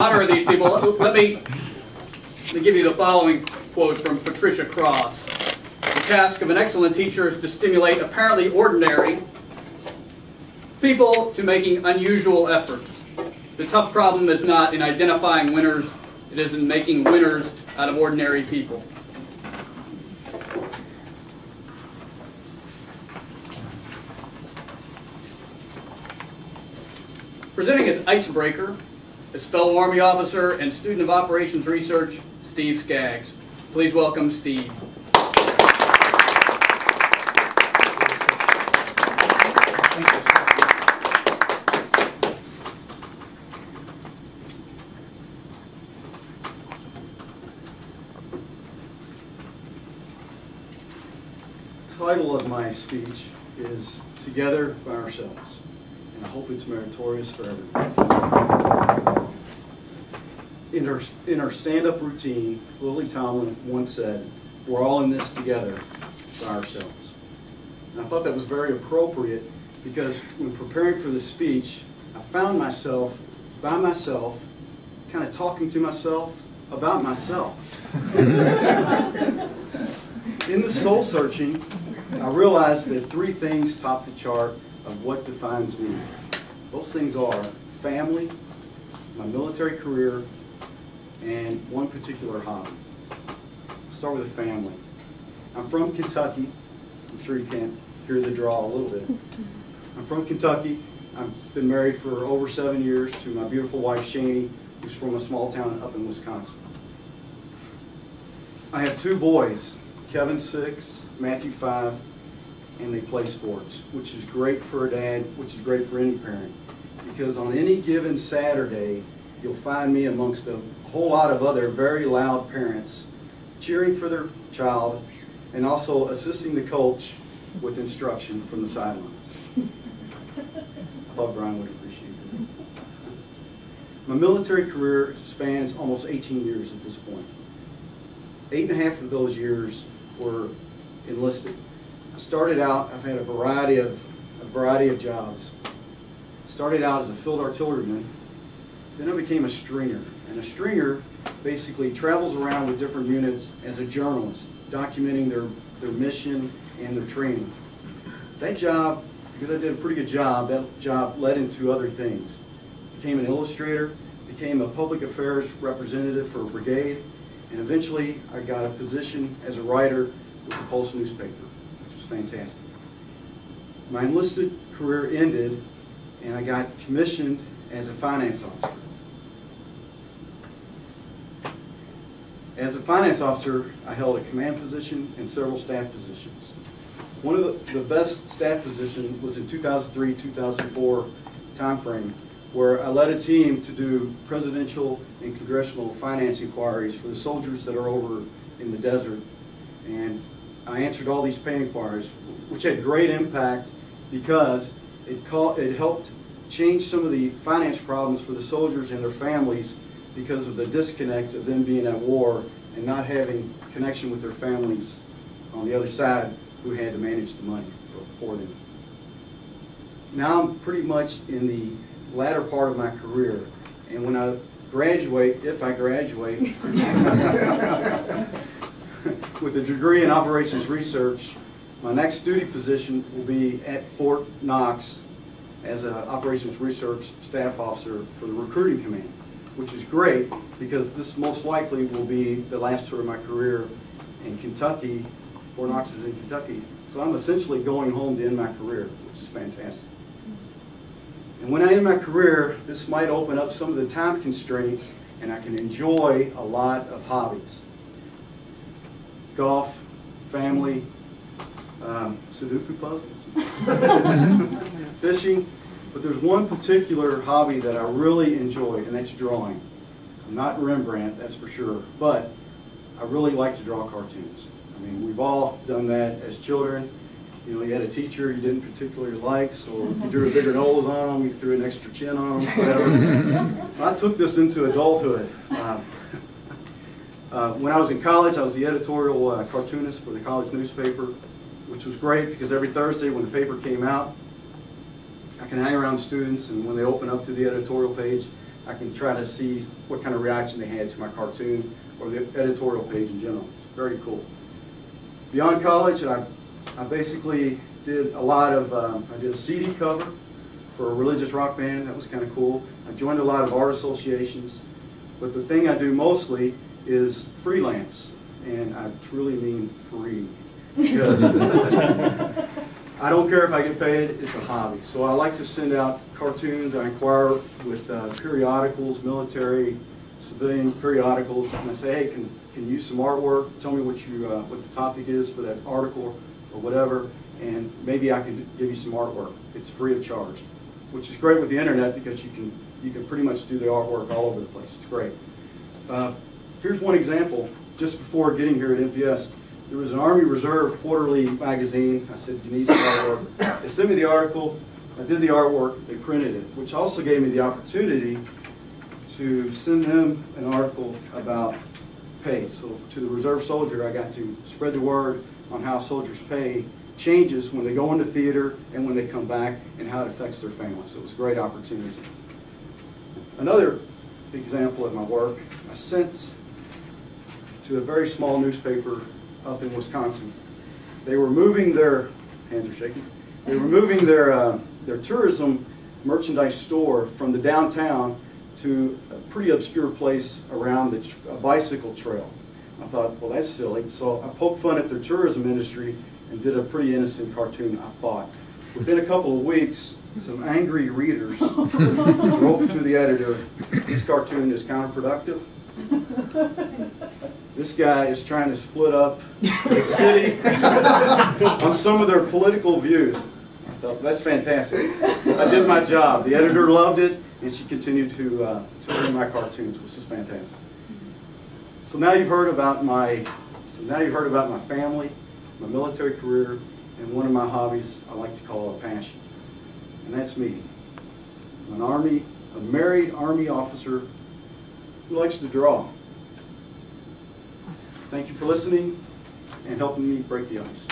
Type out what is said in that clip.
Honor of these people, let me give you the following quote from Patricia Cross. The task of an excellent teacher is to stimulate apparently ordinary people to making unusual efforts. The tough problem is not in identifying winners, it is in making winners out of ordinary people. Presenting his icebreaker is fellow Army officer and student of operations research, Steve Skaggs. Please welcome Steve. The title of my speech is Together by Ourselves, and I hope it's meritorious for everyone. In our stand-up routine, Lily Tomlin once said, "We're all in this together by ourselves." And I thought that was very appropriate because when preparing for this speech, I found myself by myself, kind of talking to myself about myself. In the soul searching, I realized that three things top the chart of what defines me. Those things are family, my military career, and one particular hobby. I'll start with the family. I'm from Kentucky. I'm sure you can't hear the drawl a little bit. I'm from Kentucky. I've been married for over 7 years to my beautiful wife, Shani, who's from a small town up in Wisconsin. I have two boys, Kevin 6, Matthew 5, and they play sports, which is great for a dad, which is great for any parent. Because on any given Saturday, you'll find me amongst a whole lot of other very loud parents cheering for their child and also assisting the coach with instruction from the sidelines. I thought Brian would appreciate that. My military career spans almost 18 years at this point. 8.5 of those years were enlisted. I started out, I've had a variety of jobs. Started out as a field artilleryman, then I became a stringer. And a stringer basically travels around with different units as a journalist, documenting their mission and their training. That job, because I did a pretty good job, that job led into other things. Became an illustrator, became a public affairs representative for a brigade, and eventually I got a position as a writer with the Pulse newspaper, which was fantastic. My enlisted career ended, and I got commissioned as a finance officer. As a finance officer, I held a command position and several staff positions. One of the best staff positions was in 2003-2004 timeframe, where I led a team to do presidential and congressional finance inquiries for the soldiers that are over in the desert. And I answered all these pay inquiries, which had great impact because it helped change some of the finance problems for the soldiers and their families because of the disconnect of them being at war and not having connection with their families on the other side who had to manage the money for them. Now I'm pretty much in the latter part of my career, and when I graduate, if I graduate, with a degree in operations research, my next duty position will be at Fort Knox as an operations research staff officer for the recruiting command, which is great because this most likely will be the last tour of my career in Kentucky. Fort Knox is in Kentucky. So I'm essentially going home to end my career, which is fantastic. And when I end my career, this might open up some of the time constraints and I can enjoy a lot of hobbies. Golf, family, Sudoku puzzles, fishing, but there's one particular hobby that I really enjoy, and that's drawing. I'm not Rembrandt, that's for sure, but I really like to draw cartoons. I mean, we've all done that as children. You know, you had a teacher you didn't particularly like, so you drew a bigger nose on them, you threw an extra chin on them, whatever. I took this into adulthood. When I was in college, I was the editorial cartoonist for the college newspaper, which was great because every Thursday when the paper came out, I can hang around students, and when they open up to the editorial page, I I can try to see what kind of reaction they had to my cartoon or the editorial page in general. It's very cool. Beyond college, I basically did a lot of, I did a CD cover for a religious rock band. That was kind of cool. I joined a lot of art associations. But the thing I do mostly is freelance. And I truly mean free. Because I don't care if I get paid, it's a hobby. So I like to send out cartoons. I inquire with periodicals, military, civilian periodicals, and I say, hey, can you use some artwork? Tell me what the topic is for that article or whatever, and maybe I can give you some artwork. It's free of charge, which is great with the internet because you can pretty much do the artwork all over the place. It's great. Here's one example. Just before getting here at MPS, there was an Army Reserve quarterly magazine. I said, you need some artwork. They sent me the article. I did the artwork. They printed it, which also gave me the opportunity to send them an article about pay. So to the reserve soldier, I got to spread the word on how soldiers' pay changes when they go into theater and when they come back and how it affects their families. So it was a great opportunity. Another example of my work, I sent to a very small newspaper up in Wisconsin. They were moving their, hands are shaking, they were moving their tourism merchandise store from the downtown to a pretty obscure place around a bicycle trail. I thought, well, that's silly. So I poked fun at their tourism industry and did a pretty innocent cartoon, I thought. Within a couple of weeks, some angry readers wrote to the editor, this cartoon is counterproductive. This guy is trying to split up the city on some of their political views. I thought, that's fantastic. I did my job. The editor loved it, and she continued to read my cartoons, which is fantastic. So now you've heard about my family, my military career, and one of my hobbies I like to call a passion, and that's me. I'm a married Army officer who likes to draw. Thank you for listening and helping me break the ice.